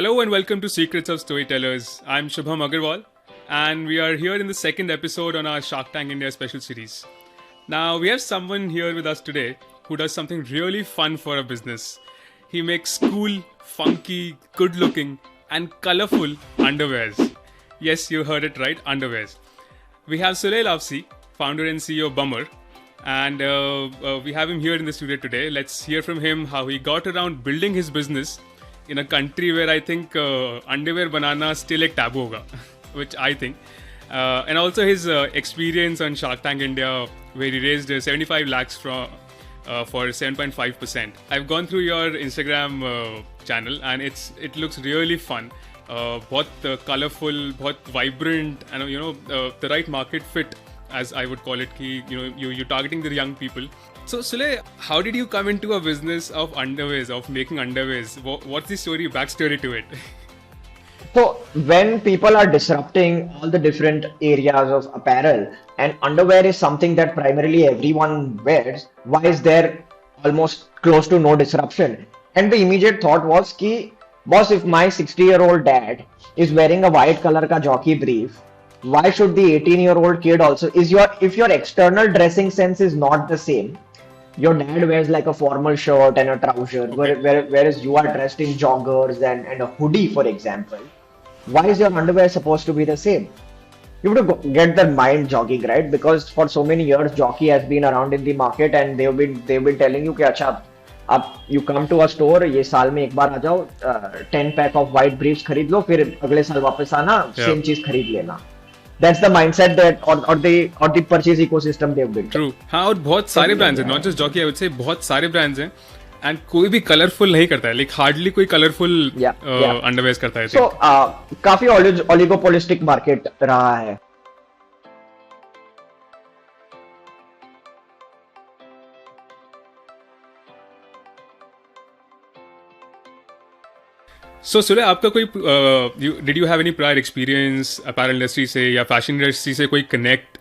Hello and welcome to Secrets of Storytellers. I'm Shubham Agarwal and we are here in the second episode on our Shark Tank India special series. Now we have someone here with us today who does something really fun for a business. He makes cool, funky, good looking and colorful underwears. Yes, you heard it right, underwears. We have Sulay Lavsi, founder and CEO of Bummer, and we have him here in the studio today. Let's hear from him how he got around building his business in a country where I think underwear banana still ek taboo hoga, which I think. And also his experience on Shark Tank India, where he raised 75 lakhs for 7.5%. I've gone through your Instagram channel and it looks really fun. बहुत colorful, बहुत vibrant, and the right market fit, as I would call it. Ki, you're targeting the young people. So Sulay, how did you come into a business of underwears, of making underwears? What's the backstory to it? So when people are disrupting all the different areas of apparel, and underwear is something that primarily everyone wears, why is there almost close to no disruption? And the immediate thought was ki, boss, if my 60-year-old dad is wearing a white color ka jockey brief, why should the 18-year-old kid also? If your external dressing sense is not the same, your dad wears like a formal shirt and a trouser, whereas you are dressed in joggers and a hoodie, for example. Why is your underwear supposed to be the same? You have to get the mind jogging, right? Because for so many years, jockey has been around in the market, and they've been telling you कि अच्छा, अब you come to a store, ये साल में एक बार आ जाओ, 10 pack of white briefs खरीद लो, फिर अगले साल वापस आना, same चीज खरीद लेना. That's the mindset that or the purchase ecosystem they've built. True. हाँ, और बहुत सारे brands हैं, not just jockey, I would say बहुत सारे brands हैं, and कोई भी colorful नहीं करता है, like hardly कोई colorful underwears करता है. So काफी oligopolistic market रहा है. So Sulay, आपका कोई did you have any prior experience apparel industry से या fashion industry से कोई connect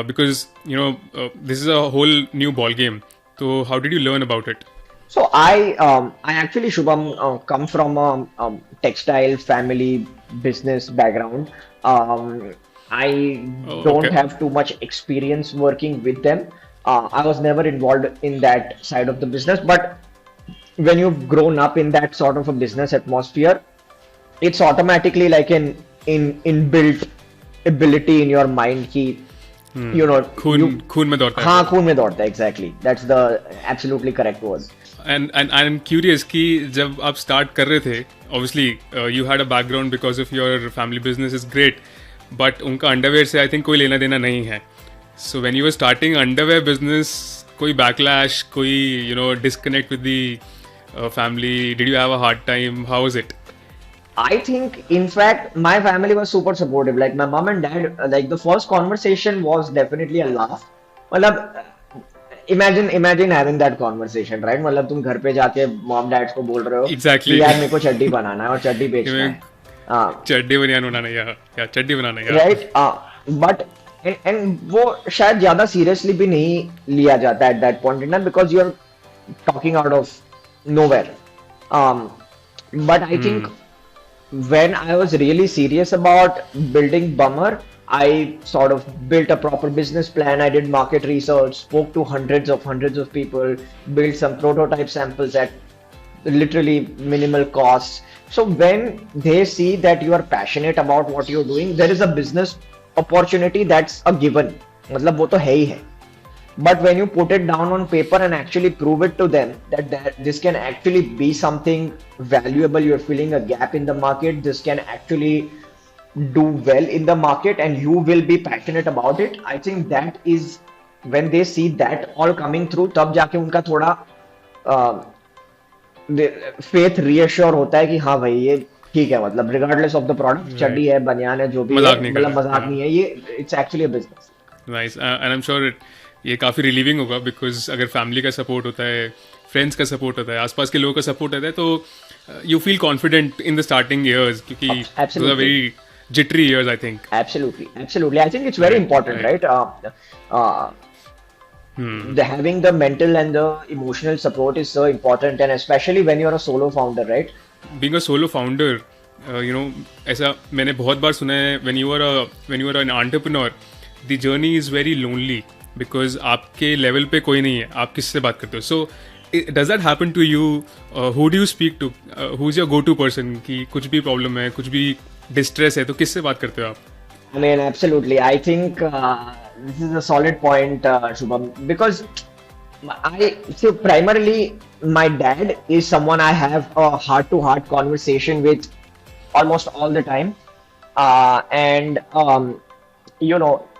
because this is a whole new ball game. So how did you learn about it? So I actually, Shubham, come from a textile family business background. I don't have too much experience working with them. I was never involved in that side of the business, but when you've grown up in that sort of a business atmosphere, it's automatically like an inbuilt ability in your mind ki, खून में दौड़ता है. हाँ, खून में दौड़ता है, exactly. That's the absolutely correct word. And I'm curious कि जब आप start कर रहे थे, obviously you had a background because of your family business is great, but उनका underwear से I think कोई लेना देना नहीं है. So when you were starting underwear business, कोई backlash, कोई disconnect with the family, did you have a hard time? How was it? I think, in fact, my family was super supportive. Like my mom and dad, like the first conversation was definitely a laugh. मतलब imagine having that conversation, right? मतलब तुम घर पे जाके mom dads को बोल रहे हो Exactly. कि यार मेरे को चड्डी बनाना है और चड्डी बेचना है. चड्डी बनाना या चड्डी बनाना है. Right? But and वो शायद ज्यादा seriously भी नहीं लिया जाता at that point in time because you're talking out of nowhere. But I think when I was really serious about building Bummer, I sort of built a proper business plan. I did market research, spoke to hundreds of people, built some prototype samples at literally minimal costs. So when they see that you are passionate about what you're doing, there is a business opportunity that's a given. मतलब वो तो है ही है. But when you put it down on paper and actually prove it to them that this can actually be something valuable, you're filling a gap in the market, this can actually do well in the market and you will be passionate about it. I think that is when they see that all coming through, तब जाके उनका थोड़ा faith reassure होता है कि हाँ भाई ये ठीक है, मतलब regardless of the product, चड्डी है, बनियान है, जो भी है, मतलब मजाक नहीं है ये, it's actually a business. Nice. And I'm sure ये काफ़ी रिलीविंग होगा बिकॉज अगर फैमिली का सपोर्ट होता है, फ्रेंड्स का सपोर्ट होता है, आसपास के लोगों का सपोर्ट होता है, तो you feel confident in the starting years क्योंकि those are very jittery years, I think. Absolutely. I think it's very important, right? Having the mental and the emotional support is so important, and especially when you're a solo founder, right? Being a solo founder, ऐसा मैंने बहुत बार सुना है, when you are an entrepreneur, the journey is very lonely because आपके level पे कोई नहीं है, आप किससे बात करते हो. So does that happen to you? Who do you speak to? Who's your go-to person? कि कुछ भी प्रॉब्लम है, कुछ भी डिस्ट्रेस है, तो किससे बात करते हो आप? I mean, absolutely. I think this is a solid point, Shubham, because primarily my dad is someone I have a heart-to-heart conversation with almost all the time. And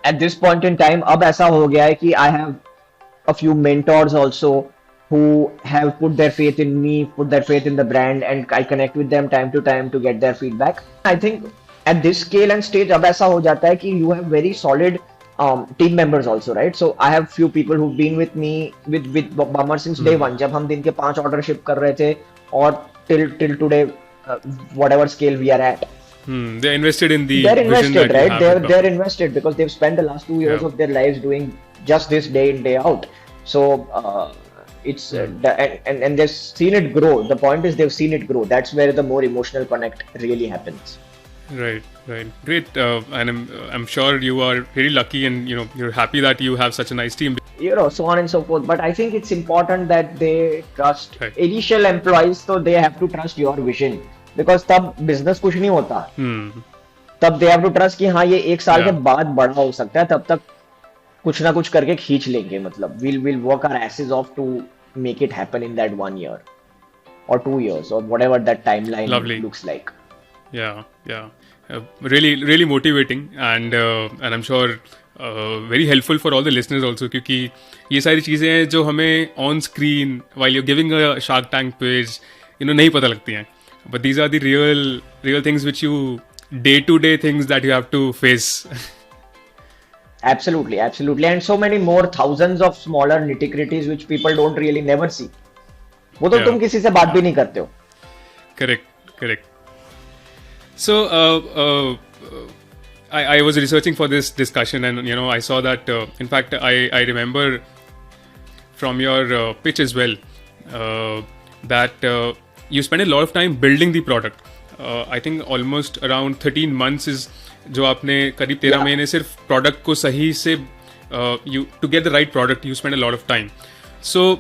at this point in time, अब ऐसा हो गया है कि I have a few mentors also who have put their faith in me, put their faith in the brand, and I connect with them time to time to get their feedback. I think at this scale and stage, अब ऐसा हो जाता है कि you have very solid team members also, right? So I have few people who've been with me with Bummer since day one. जब हम दिन के 5 order ship कर रहे थे और till today, whatever scale we are at. They're invested in the They're vision invested, that you right? have. They're invested because they've spent the last 2 years of their lives doing just this day in day out. So it's and they've seen it grow. The point is they've seen it grow. That's where the more emotional connect really happens. Right. Great. And I'm sure you are really lucky, and you're happy that you have such a nice team. So on and so forth. But I think it's important that they trust Right. initial employees, so they have to trust your vision. Because तब business कुछ नहीं होता. तब they have to trust कि हाँ ये 1 साल के बाद बड़ा हो सकता है, तब तक कुछ ना कुछ करके खींच लेंगे. मतलब we'll work our asses off to make it happen in that 1 year or 2 years or whatever that timeline Lovely. looks like. Yeah. Really motivating, and I'm sure very helpful for all the listeners also, क्योंकि ये सारी चीजें हैं जो हमें on screen while you're giving a Shark Tank page नहीं पता लगती हैं. But these are the real things which you day-to-day things that you have to face. Absolutely, and so many more thousands of smaller nitty-gritties which people don't really never see. वो तो तुम किसी से बात भी नहीं करते हो. Correct. So I was researching for this discussion, and I saw that in fact I remember from your pitch as well that you spend a lot of time building the product. I think almost around 13 months is जो आपने करीब 13 महीने सिर्फ product को सही से to get the right product you spend a lot of time. So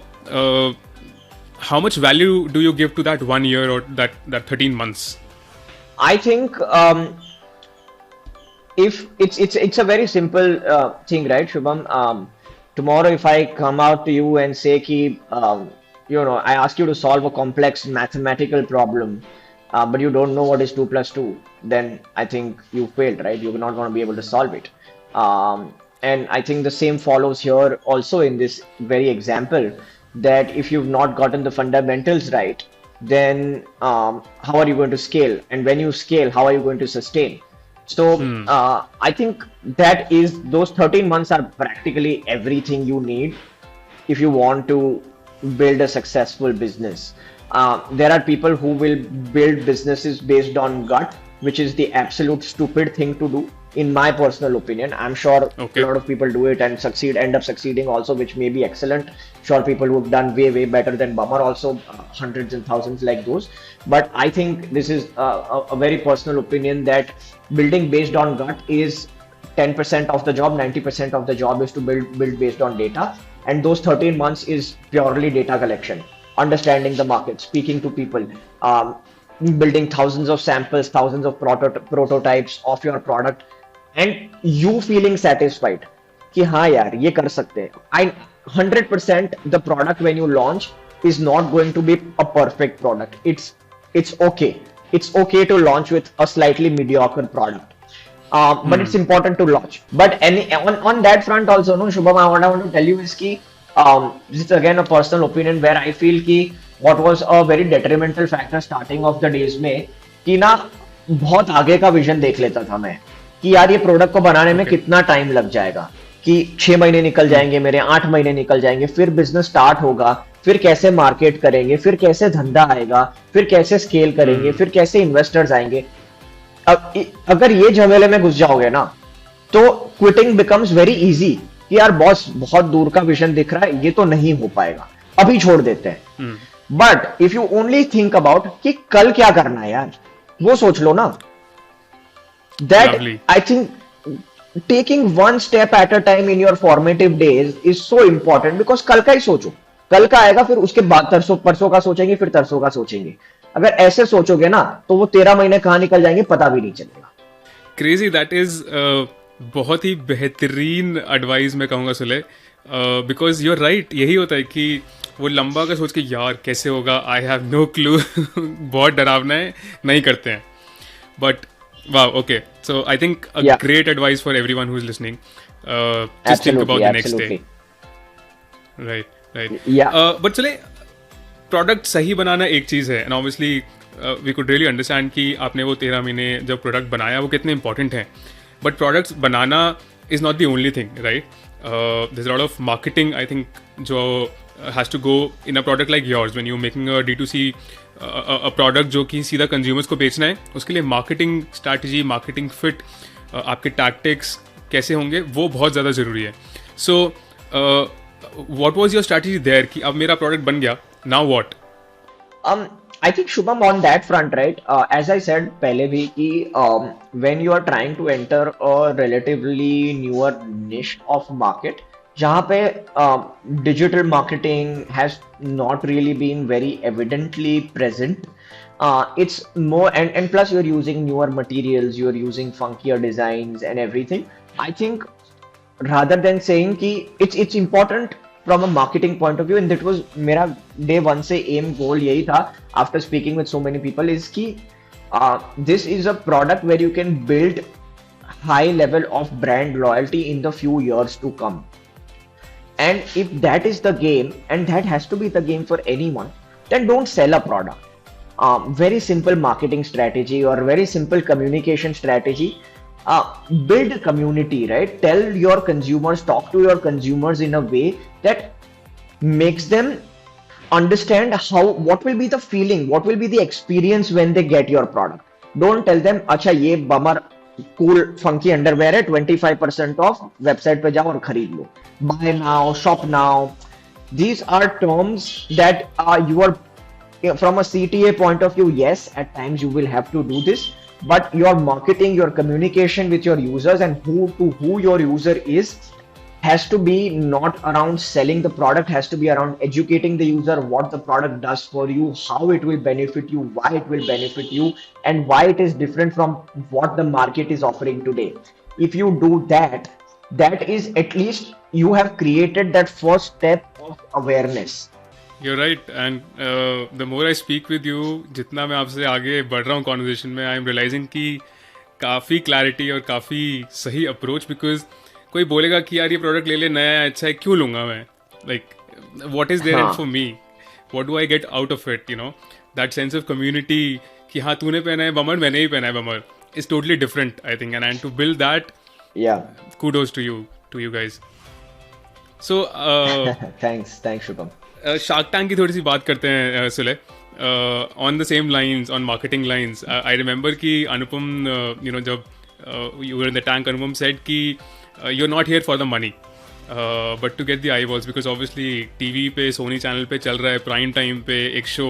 how much value do you give to that 1 year or that 13 months? I think if it's a very simple thing, right, Shubham? Tomorrow if I come out to you and say ki I ask you to solve a complex mathematical problem, but you don't know what is 2 plus 2, then I think you failed, right? You're not going to be able to solve it. And I think the same follows here also in this very example, that if you've not gotten the fundamentals right, then how are you going to scale? And when you scale, how are you going to sustain? So I think that is, those 13 months are practically everything you need if you want to build a successful business. There are people who will build businesses based on gut, which is the absolute stupid thing to do, in my personal opinion. I'm sure a lot of people do it and end up succeeding also, which may be excellent. Sure, people who've done way better than Bummer also, hundreds and thousands like those. But I think this is a very personal opinion, that building based on gut is 10% of the job. 90% of the job is to build based on data. And those 13 months is purely data collection, understanding the market, speaking to people, building thousands of samples, thousands of prototypes of your product, and you feeling satisfied कि हाँ यार ये कर सकते हैं. 100% the product when you launch is not going to be a perfect product. It's okay. It's okay to launch with a slightly mediocre product. But it's important to launch. But on that front also, no, Shubham, what I want to tell you is कि this is again a personal opinion where I feel कि what was a very detrimental factor starting of the days में कि ना बहुत आगे का vision देख लेता था मैं कि यार ये प्रोडक्ट को बनाने में कितना टाइम लग जाएगा, कि 6 महीने निकल जाएंगे मेरे, 8 महीने निकल जाएंगे, फिर बिजनेस स्टार्ट होगा, फिर कैसे मार्केट करेंगे, फिर कैसे धंधा आएगा, फिर कैसे स्केल करेंगे, फिर कैसे इन्वेस्टर्स आएंगे. अगर ये झमेले में घुस जाओगे ना तो क्विटिंग बिकम्स वेरी इजी कि यार बॉस बहुत दूर का विजन दिख रहा है, ये तो नहीं हो पाएगा, अभी छोड़ देते हैं. But if you only think about कि कल क्या करना है यार, वो सोच लो ना. That Lovely. I think taking one step at a time in your formative days is so important because कल का ही सोचो. कल का आएगा फिर उसके बाद तरसों परसों का सोचेंगे फिर तरसों का सोचेंगे. अगर ऐसे सोचोगे ना तो वो 13 महीने कहाँ निकल जाएंगे पता भी नहीं चलेगा. क्रेजी दैट इज बहुत ही बेहतरीन एडवाइस मैं कहूँगा Sule, because you are right. यही होता है कि वो लंबा का सोच के यार कैसे होगा, आई हैव नो क्लू, बहुत डरावना है, नहीं करते हैं. But wow, okay, so I think a Yeah. great advice for everyone who's listening. Just think about Absolutely, the next absolutely. day. Right. Yeah. But चले, प्रोडक्ट सही बनाना एक चीज़ है, and obviously we could really understand कि आपने वो 13 महीने जब प्रोडक्ट बनाया वो कितने इंपॉर्टेंट हैं. बट प्रोडक्ट्स बनाना is not the only thing, right. There is lot of marketing I think जो has to go in a product like yours when you making a D2C product जो कि सीधा consumers को बेचना है. उसके लिए मार्केटिंग स्ट्रैटेजी, मार्केटिंग फिट, आपके टैक्टिक्स कैसे होंगे वो बहुत ज़्यादा ज़रूरी है. So what was your strategy there कि अब मेरा प्रोडक्ट बन गया, now what? I think Shubham on that front, right? As I said पहले भी कि when you are trying to enter a relatively newer niche of market, जहाँ पे digital marketing has not really been very evidently present. It's more and plus you're using newer materials, you're using funkier designs and everything. I think rather than saying कि it's important from a marketing point of view, and that was मेरा day one से aim goal यही था after speaking with so many people is कि this is a product where you can build high level of brand loyalty in the few years to come. And if that is the game, and that has to be the game for anyone, then don't sell a product. Very simple marketing strategy or very simple communication strategy. Build a community, right? Tell your consumers, talk to your consumers in a way that makes them understand what will be the feeling, what will be the experience when they get your product. Don't tell them, अच्छा ये bummer cool funky underwear है 25% off, website पे जाओ और खरीद लो. Buy now, shop now. These are terms that you are, from a CTA point of view, yes, at times you will have to do this, but your marketing, your communication with your users and who your user is has to be not around selling the product, has to be around educating the user what the product does for you, how it will benefit you, why it will benefit you, and why it is different from what the market is offering today. If you do that, that is at least you have created that first step of awareness. You're right, and the more I speak with you, जितना मैं आपसे आगे बढ़ रहा हूँ conversation में, I am realising कि काफ़ी क्लैरिटी और काफ़ी सही अप्रोच. बिकॉज कोई बोलेगा कि यार ये प्रोडक्ट ले ले, नया है, अच्छा है, क्यों लूँगा मैं? Like what is there in for me, what do I get out of it, you know. That sense of community कि हाँ तूने पहना है बमर, मैंने ही पहना है Bummer, is totally different I think. And to build that, kudos to you guys. So thanks Shubham. Shark tank की थोड़ी सी बात करते हैं Sulay. On the same lines, on marketing lines, I remember कि अनुपम, यू नो, जब you were in the tank, Anupam said कि you are not here for the money but to get the eye balls, because obviously TV पे, Sony channel पे चल रहा है, prime time पे एक शो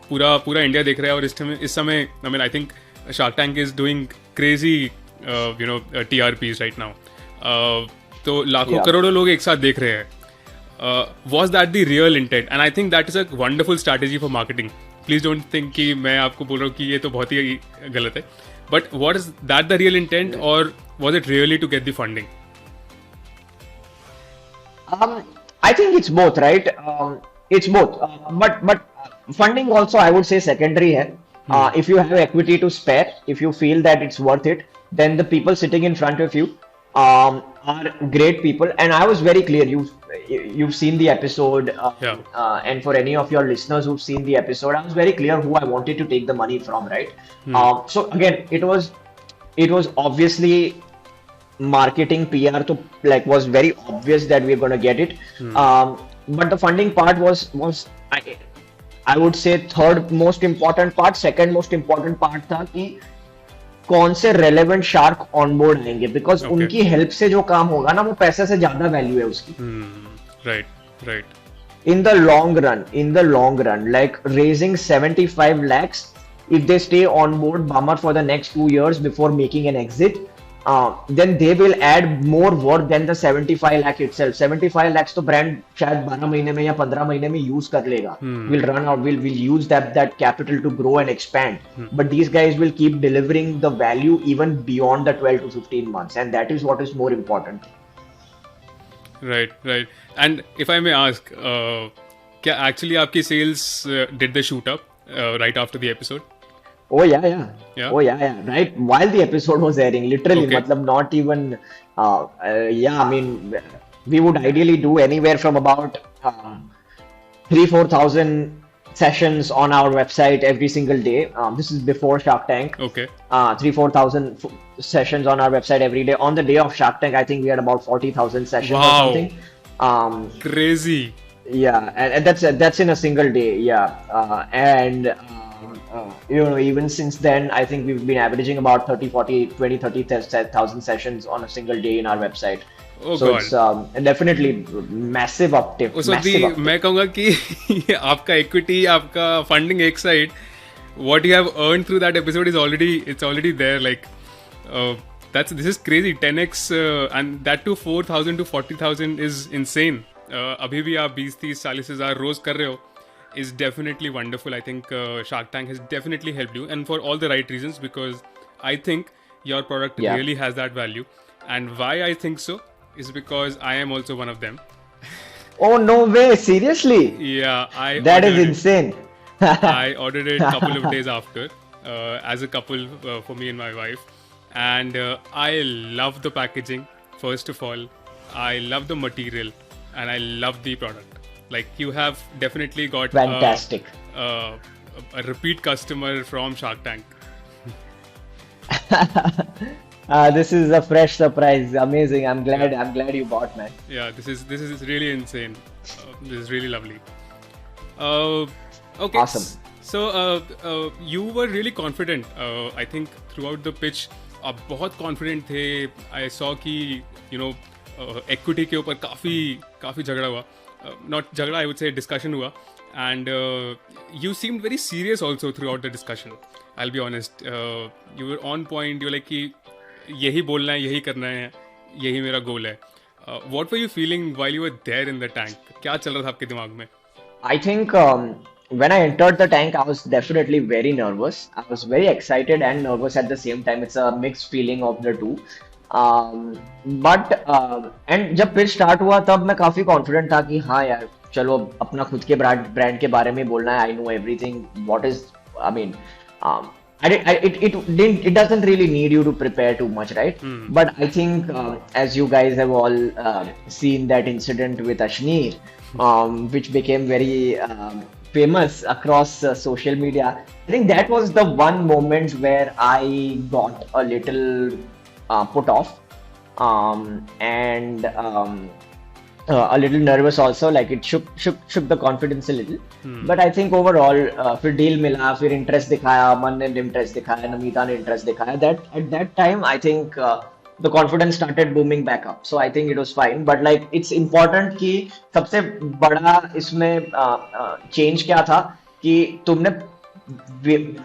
पूरा इंडिया देख रहा है. और इस समय I mean I think shark tank is doing crazy you know TRPs right now. तो लाखों करोड़ों लोग एक साथ देख रहे हैं. Was that the real intent? And I think that is a wonderful strategy for marketing. Please don't think कि मैं आपको बोल रहा हूँ कि ये तो बहुत ही गलत है. But what is that the real intent, or was it really to get the funding? I think it's both, right? It's both. But funding also, I would say, secondary है. If you have equity to spare, if you feel that it's worth it, then the people sitting in front of you are great people. And I was very clear. You've seen the episode, and for any of your listeners who've seen the episode, I was very clear who I wanted to take the money from, right? So again, it was obviously marketing, PR, so like was very obvious that we're going to get it. But the funding part was I would say third most important part. Second most important part था कि कौन से relevant shark on board आएंगे, because उनकी help से जो काम होगा ना वो पैसे से ज्यादा वैल्यू है उसकी. Right. In the long run, like raising 75 lakhs if they stay on board Bummer for the next 2 years before making an exit, then they will add more work than the 75 lakh itself. 75 lakhs तो brand शायद 12 महीने में या 15 महीने में use कर लेगा. Will run out, will use that capital to grow and expand. But these guys will keep delivering the value even beyond the 12 to 15 months, and that is what is more important. Right, right. And if I may ask, क्या actually आपकी sales did they shoot up right after the episode? Oh yeah, yeah. Yeah? Oh yeah. Right while the episode was airing, literally, Okay. matlab not even. Yeah, I mean, we would ideally do anywhere from about 3-4 thousand sessions on our website every single day. This is before Shark Tank. Okay. 3-4 thousand sessions on our website every day. On the day of Shark Tank, I think we had about 40,000 sessions or Wow. something. Crazy. Yeah, and that's in a single day. Yeah, you know, even since then, I think we've been averaging about 30, 40, 20, 30,000 sessions on a single day in our website. Oh So God. it's definitely massive uptick. So Massive uptick. मैं कहूँगा कि आपका equity, आपका funding एक side, what you have earned through that episode is already there. Like, this is crazy. 10x and that to 4,000 to 40,000 is insane. अभी भी आप 20-30-40 हज़ार रोज कर रहे हो is definitely wonderful. I think Shark Tank has definitely helped you, and for all the right reasons, because I think your product Yeah. really has that value. And why I think so is because I am also one of them. Oh no way! Seriously? Yeah, That is ordered it. insane. I ordered it a couple of days after, as a couple for me and my wife, and I love the packaging. First of all, I love the material, and I love the product. Like, you have definitely got Fantastic. A repeat customer from Shark Tank. This is a fresh surprise. Amazing. I'm glad you bought, man. Yeah, this is really insane. This is really lovely. Okay. Awesome. So you were really confident. I think throughout the pitch, आप बहुत confident थे. I saw कि equity के ऊपर काफी झगड़ा हुआ. Not झगड़ा, I would say discussion हुआ. And you seemed very serious also throughout the discussion. I'll be honest. You were on point. You were like कि यही बोलना है, यही करना है, यही मेरा goal है. What were you feeling while you were there in the tank? क्या चल रहा था आपके दिमाग में? I think when I entered the tank, I was definitely very nervous. I was very excited and nervous at the same time. It's a mixed feeling of the two. And जब pitch start हुआ तब मैं काफी confident था कि हाँ यार, चलो अपना खुद के brand के बारे में बोलना है. I know everything. It doesn't really need you to prepare too much, right? But I think as you guys have all seen that incident with Ashneer, which became very famous across social media, I think that was the one moment where I got a little put off and a little nervous also. Like, it shook the confidence a little. But I think overall, फिर deal मिला, फिर interest दिखाया, मन ने interest दिखाया, नमिता ने interest दिखाया. That at that time, I think the confidence started booming back up. So I think it was fine. But like, it's important कि सबसे बड़ा इसमें change क्या था कि तुमने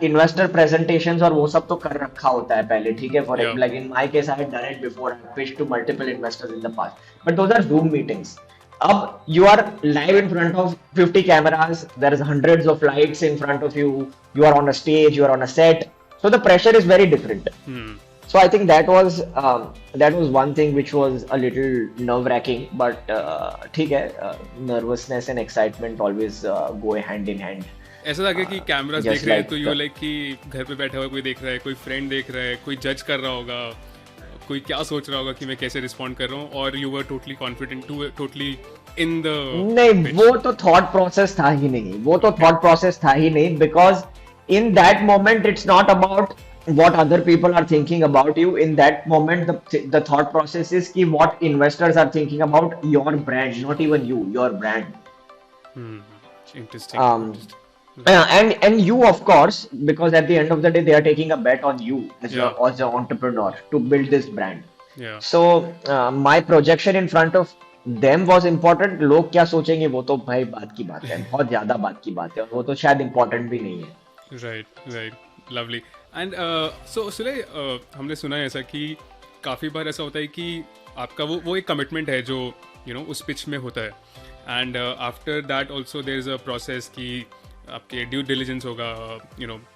investor presentations और वो सब तो कर रखा होता है पहले, ठीक है? For Yeah. like in my case, I had done it before. I pitched to multiple investors in the past. But those are Zoom meetings. अब you are live in front of 50 cameras. There is hundreds of lights in front of you. You are on a stage. You are on a set. So the pressure is very different. So I think that was one thing which was a little nerve-wracking. But ठीक है, nervousness and excitement always go hand in hand. ऐसा लगा कि cameras just देख रहे हैं like तो you like कि घर पे बैठा हुआ कोई देख रहा है, कोई फ्रेंड देख रहा है, कोई जज कर रहा होगा, कोई क्या सोच रहा होगा कि मैं कैसे रिस्पॉन्ड कर रहा हूँ, और you were totally confident, totally in the नहीं, वो तो थॉट प्रोसेस था ही नहीं, because in that moment it's not about what other people are thinking about you. In that moment, the thought process is ki what investors are thinking about your brand, not even you, your brand. Interesting. And you, of course, because at the end of the day, they are taking a bet on you as an entrepreneur to build this brand. Yeah. So my projection in front of them was important. लोग क्या सोचेंगे वो तो भाई बात की बात है, बहुत ज्यादा बात की बात है, और वो तो शायद important भी नहीं है. Right. Lovely. And so Sule, हमने सुना है ऐसा कि काफ़ी बार ऐसा होता है कि आपका वो एक कमिटमेंट है जो उस पिच में होता है. And after that also there is a process कि आपके ड्यू डिलिजेंस होगा,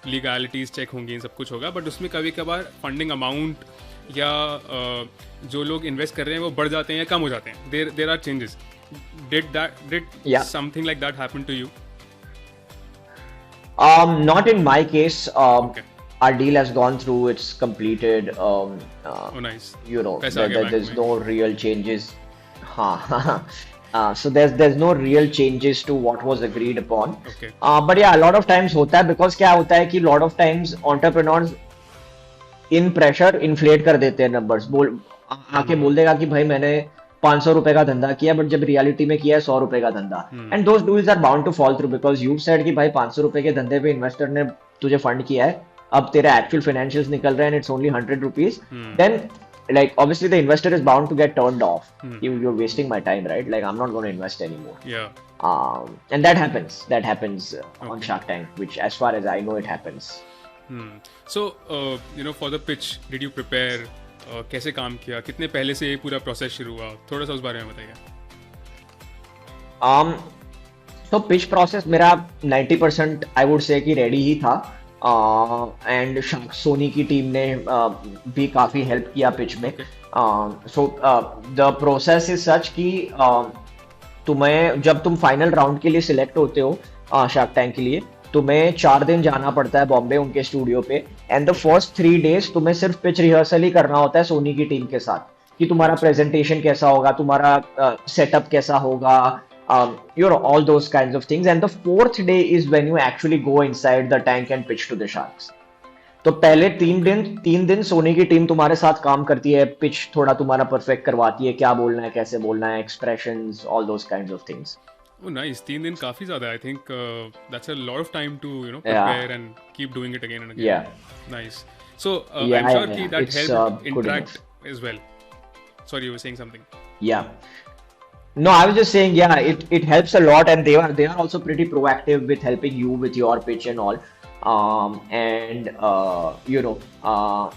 लीगैलिटीज़ चेक होंगी, सब कुछ होगा. बट उसमें कभी कभार फंडिंग अमाउंट या जो लोग इन्वेस्ट कर रहे हैं वो बढ़ जाते हैं या कम हो जाते हैं. There are changes. Did something like that happen to you? Not in my case. Okay. Our deal has gone through, it's completed. Oh, nice. There's no real changes. So there's no real changes to what was agreed upon. Okay. But yeah, a lot of times होता है, because क्या होता है कि lot of times entrepreneurs in pressure inflate कर देते हैं numbers. आके बोल देगा कि भाई मैंने 500 रुपए का धंधा किया, बट जब रियलिटी में किया है 100 रुपए का धंधा. And those deals are bound to fall through, because you said कि भाई 500 रुपए के धंधे पे इन्वेस्टर ने तुझे फंड किया है, अब तेरे एक्चुअल फाइनेंशियल्स निकल रहे हैं, it's only 100 rupees. Then like obviously the investor is bound to get turned off. You're wasting my time, right? Like I'm not going to invest anymore. And that happens on Shark Tank, which as far as I know it happens. So for the pitch, did you prepare? कैसे काम किया, कितने पहले से ये पूरा process शुरू हुआ, थोड़ा सा उस बारे में बताइए. तो पिच प्रोसेस मेरा 90% आई वुड से कि रेडी ही था. एंड सोनी की टीम ने भी काफी हेल्प किया पिच में. So the process is such कि तुम्हें जब तुम फाइनल राउंड के लिए सिलेक्ट होते हो शार्क टैंक के लिए, तुम्हें 4 दिन जाना पड़ता है बॉम्बे उनके स्टूडियो पे. एंड द फर्स्ट 3 डेज तुम्हें सिर्फ पिच रिहर्सल ही करना होता है सोनी की टीम के साथ, कि तुम्हारा प्रेजेंटेशन कैसा होगा, तुम्हारा सेटअप कैसा होगा, all those kinds of things. And the 4th day is when you actually go inside the tank and pitch to the sharks. तो पहले 3 दिन सोनी की टीम तुम्हारे साथ काम करती है, पिच थोड़ा तुम्हारा परफेक्ट करवाती है, क्या बोलना है, कैसे बोलना है, expressions, all those kinds of things. Oh, nice. 3 दिन काफी ज़्यादा है. I think that's a lot of time to prepare and keep doing it again and again. Yeah. Nice. So I'm sure that helped interact as well. Sorry, you were saying something. Yeah. No, I was just saying, it helps a lot, and they are also pretty proactive with helping you with your pitch and all. And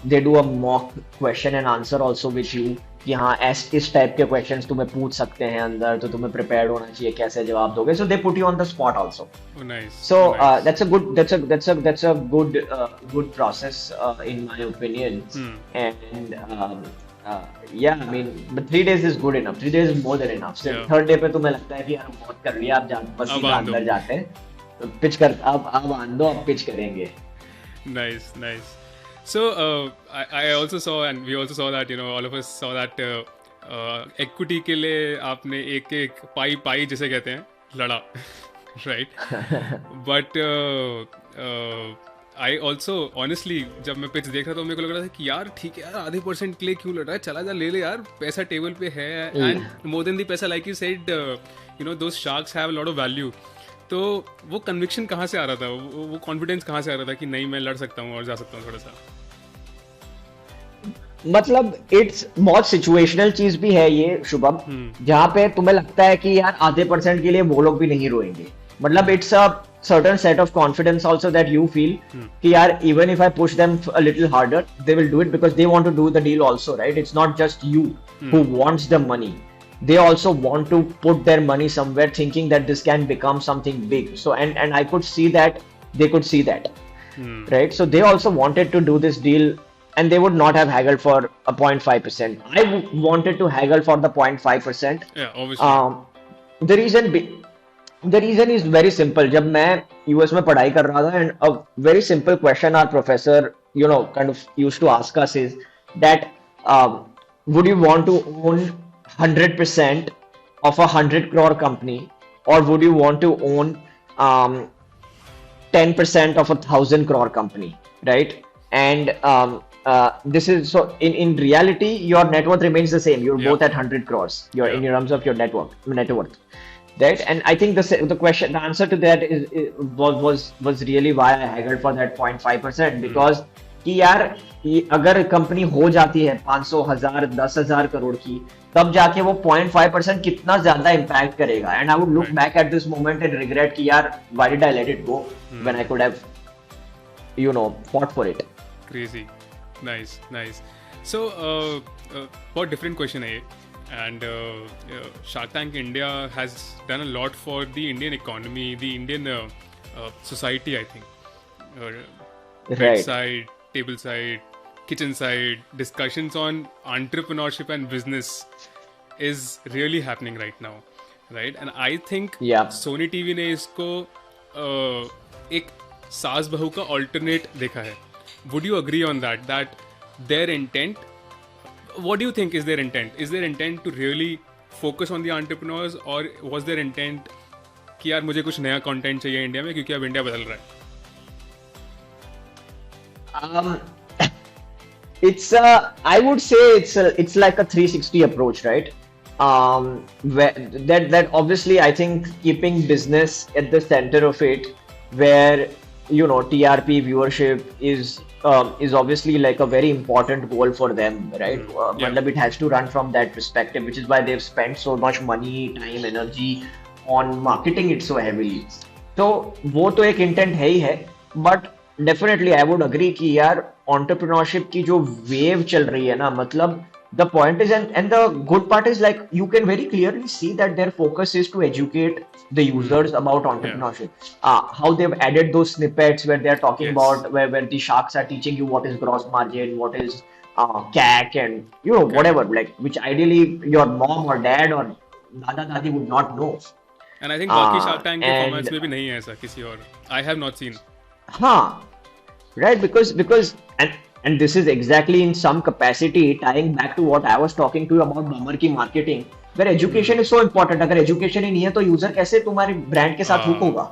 they do a mock question and answer also with you. कि हाँ इस type के questions तुम्हें पूछ सकते हैं अंदर, तो तुम्हें प्रिपेयर्ड होना चाहिए, कैसे जवाब दोगे. So they put you on the spot also. So that's a good process in my opinion. And yeah, I mean, but 3 days is good enough. 3 days is more than enough. सिर्फ third day पे तुम्हें लगता है कि यार बहुत कर लिया, आप बस सीधा अंदर जाते हैं, तो पिच कर, अब आन दो, अब पिच करेंगे. Nice. So I also saw, and we also saw that all of us saw that equity के लिए आपने एक पाई जिसे कहते हैं लड़ा, right? But I also honestly जब मैं पिच देख रहा था तो मेरे को लग रहा था कि यार ठीक है यार, आधे % के लिए क्यों लड़ रहा है, चला जा ले ले यार, पैसा टेबल पे है. And more than the पैसा, like you said, those sharks have a lot of value. तो वो कन्विक्शन कहाँ से आ रहा था, वो कॉन्फिडेंस कहाँ से आ रहा था कि नहीं मैं लड़ सकता हूँ और जा सकता हूँ थोड़ा सा? मतलब इट्स बहुत सिचुएशनल चीज भी है ये शुभम, जहाँ पे तुम्हें लगता है कि यार आधे % के लिए वो लोग भी नहीं रोएंगे. मतलब it's a certain set of confidence also that you feel कि यार even if I push them a little harder, they will do it because they want to do the deal also, right? It's not just you who wants the money. They also want to put their money somewhere thinking that this can become something big. So and I could see that they could see that, right? So they also wanted to do this deal, and they would not have haggled for a 0.5%. I wanted to haggle for the 0.5%. Yeah, obviously. The reason is very simple. जब मैं US में पढ़ाई कर रहा था, and a very simple question our professor kind of used to ask us is that would you want to own 100% of a 100 crore company, or would you want to own 10% of a 1,000 crore company, right? And this is so in reality your net worth remains the same. You're both at 100 crores. You're in terms of your net worth. Right, and I think the answer to that was really why I haggled for that 0.5%, because कि यार अगर company हो जाती है 500, 1000, 10,000 करोड़ की, तब जाके वो 0.5% कितना ज्यादा इम्पैक्ट करेगा. And I would look back at this moment and regret कि यार why did I let it go when I could have fought for it. Crazy. Nice, nice. So, बहुत different question है ये. And Shark Tank India has done a lot for the Indian economy, the Indian society, I think. Right. Bedside, table side, kitchen side, discussions on entrepreneurship and business is really happening right now, right? And I think Yeah. Sony TV ने इसको एक सास बहू का alternate देखा है. Would you agree on that? That their intent, what do you think is their intent? Is their intent to really focus on the entrepreneurs, or was their intent कि यार मुझे कुछ नया content चाहिए इंडिया में क्योंकि अब इंडिया बदल रहा है? I would say it's like a 360 approach, right? That obviously I think keeping business at the center of it, where TRP viewership is obviously like a very important goal for them, right? Matlab it has to run from that perspective, which is why they've spent so much money, time, energy on marketing it so heavily. तो वो तो एक intent है ही है, but definitely I would agree कि यार entrepreneurship की जो wave चल रही है ना, मतलब the point is, and the good part is, like, you can very clearly see that their focus is to educate the users about entrepreneurship. How they've added those snippets where they're talking about where the sharks are teaching you what is gross margin, what is CAC, and whatever, like, which ideally your mom or dad or dada dadi would not know. And I think बाकी Shark Tank के formats में भी नहीं है ऐसा किसी और. I have not seen. हाँ, right, because and this is exactly in some capacity tying back to what I was talking to you about bummer की marketing, where education is so important. अगर education ही नहीं है तो user कैसे तुम्हारे brand के साथ hook होगा?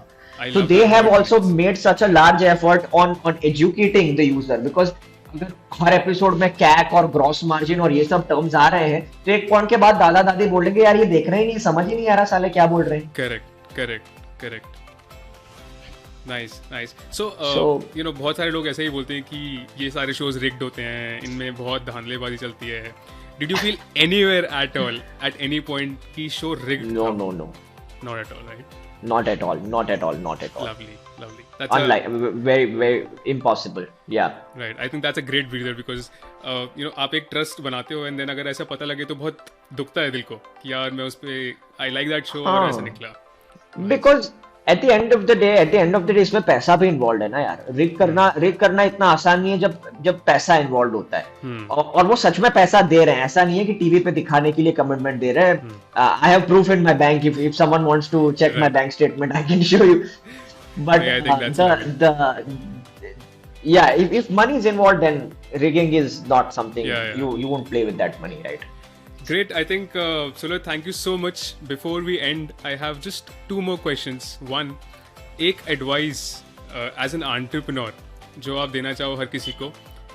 So they have also made such a large effort on educating the user, because अगर हर एपिसोड में कैक और ग्रॉस मार्जिन और ये सब टर्म्स आ रहे हैं तो एक पॉइंट के बाद दादा दादी बोलेंगे यार ये देख रहे ही नहीं, समझ ही नहीं आ रहा साले क्या बोल रहे हैं. करेक्ट. नाइस. सो बहुत सारे लोग ऐसे ही बोलते हैं कि ये सारे शोज रिग्ड होते हैं, इनमें बहुत धांधलेबाजी चलती है. Did you feel anywhere at all at any point कि show rigged? No. Not at all, right? Not at all. Lovely. That's Unlike very, very impossible. Yeah. Right. I think that's a great breather, because आप एक trust बनाते हो, and then अगर ऐसा पता लगे तो बहुत दुखता है दिल को कि यार मैं उस पे आई लाइक दैट शो और ऐसा निकला. Because at the end of the day इसमें पैसा भी इन्वॉल्व है ना यार. रिग करना इतना आसान नहीं है जब पैसा इन्वॉल्व होता है. और वो सच में पैसा दे रहे हैं, ऐसा नहीं है कि टीवी पे दिखाने के लिए कमिटमेंट दे रहे हैं. I have proof in my bank. If someone wants to check my bank statement, I can show you. But I think that's if money is involved, then rigging is not something you won't play with that money, right? Great. I think, Sulay, thank you so much. Before we end, I have just two more questions. One, एक advice as an entrepreneur जो आप देना चाहो हर किसी को,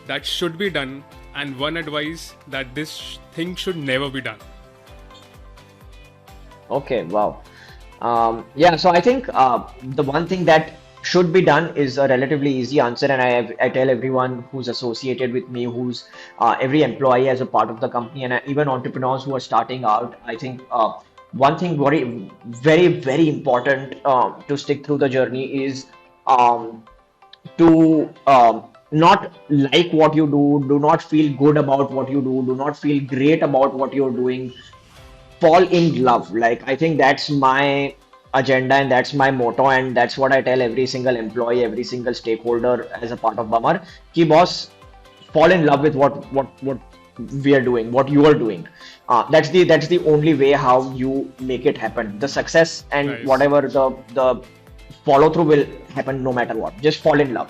that should be done, and one advice that this thing should never be done. Okay, wow. So I think the one thing that should be done is a relatively easy answer, and I tell everyone who's associated with me, who's every employee as a part of the company, and even entrepreneurs who are starting out. I think one thing very, very, very important to stick through the journey is to not like what you do not feel good about what you do not feel great about what you're doing. Fall in love. Like, I think that's my agenda and that's my motto, and that's what I tell every single employee, every single stakeholder as a part of Bummer. Ki boss, fall in love with what we are doing, what you are doing. That's the only way how you make it happen. The success and whatever the follow through will happen no matter what. Just fall in love.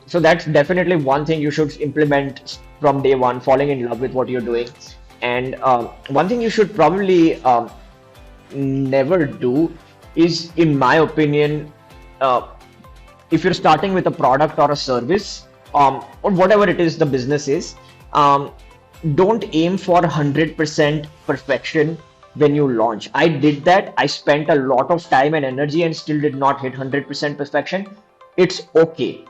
So that's definitely one thing you should implement from day one, falling in love with what you're doing. And one thing you should probably never do is, in my opinion, if you're starting with a product or a service, or whatever it is the business is, don't aim for 100% perfection when you launch. I did that. I spent a lot of time and energy and still did not hit 100% perfection. It's okay.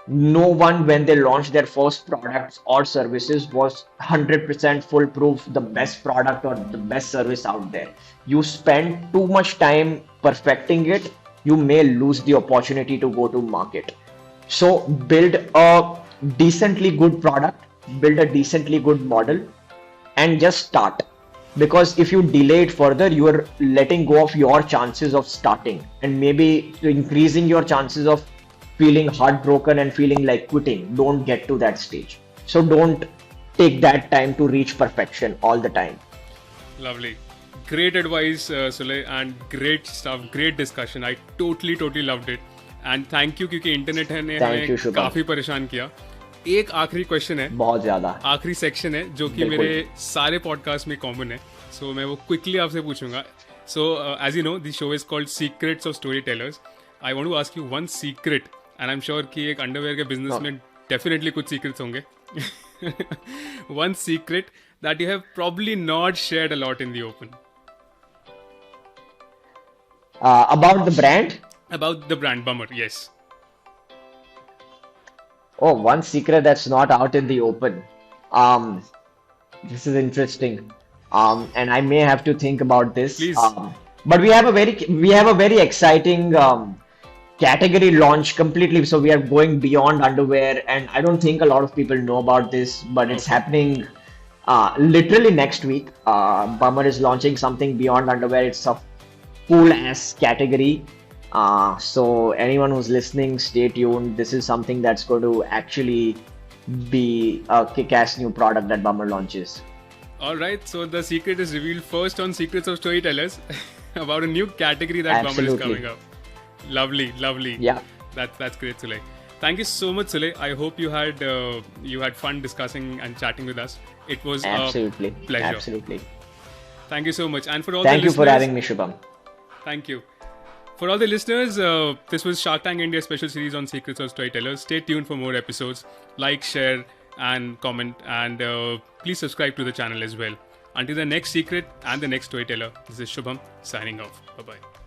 No one, when they launched their first products or services, was 100% foolproof, the best product or the best service out there. You spend too much time perfecting it, you may lose the opportunity to go to market. So build a decently good product, build a decently good model, and just start. Because if you delay it further, you are letting go of your chances of starting and maybe increasing your chances of feeling heartbroken and feeling like quitting. Don't get to that stage. So don't take that time to reach perfection all the time. Lovely. Great advice, Sulay, and great stuff, great discussion. I totally loved it. And thank you क्योंकि internet ने Thank you, हमें शुभम. काफी परेशान किया. एक आखिरी question है, बहुत ज्यादा. आखिरी सेक्शन है जो कि बिल्कुल. मेरे सारे पॉडकास्ट में कॉमन है. सो मैं वो क्विकली आपसे पूछूंगा. So as you know this show is called secrets of storytellers. I want to ask you one secret, and I am sure कि एक अंडरवेयर के बिजनेस में डेफिनेटली कुछ सीक्रेट्स होंगे. One secret that you have probably not shared a lot in the open. About the brand? About the brand Bummer, yes. Oh, one secret that's not out in the open. Um, this is interesting. And I may have to think about this. Please. But we have a very exciting category launch completely. So we are going beyond underwear, and I don't think a lot of people know about this, but it's happening literally next week. Bummer is launching something beyond underwear. It's a cool ass category. So anyone who's listening, stay tuned. This is something that's going to actually be a kick-ass new product that Bummer launches. All right, so the secret is revealed first on Secrets of Storytellers about a new category that Bummer is coming up. Lovely. Yeah. That's great, Sulay. Thank you so much, Sulay. I hope you had fun discussing and chatting with us. It was Absolutely. a pleasure. Absolutely. Thank you so much. And for all Thank the you for listeners, having me, Shubham. thank you. For all the listeners, this was Shark Tank India special series on Secrets of Storytellers. Stay tuned for more episodes. Like, share, and comment. And please subscribe to the channel as well. Until the next secret and the next storyteller, this is Shubham signing off. Bye-bye.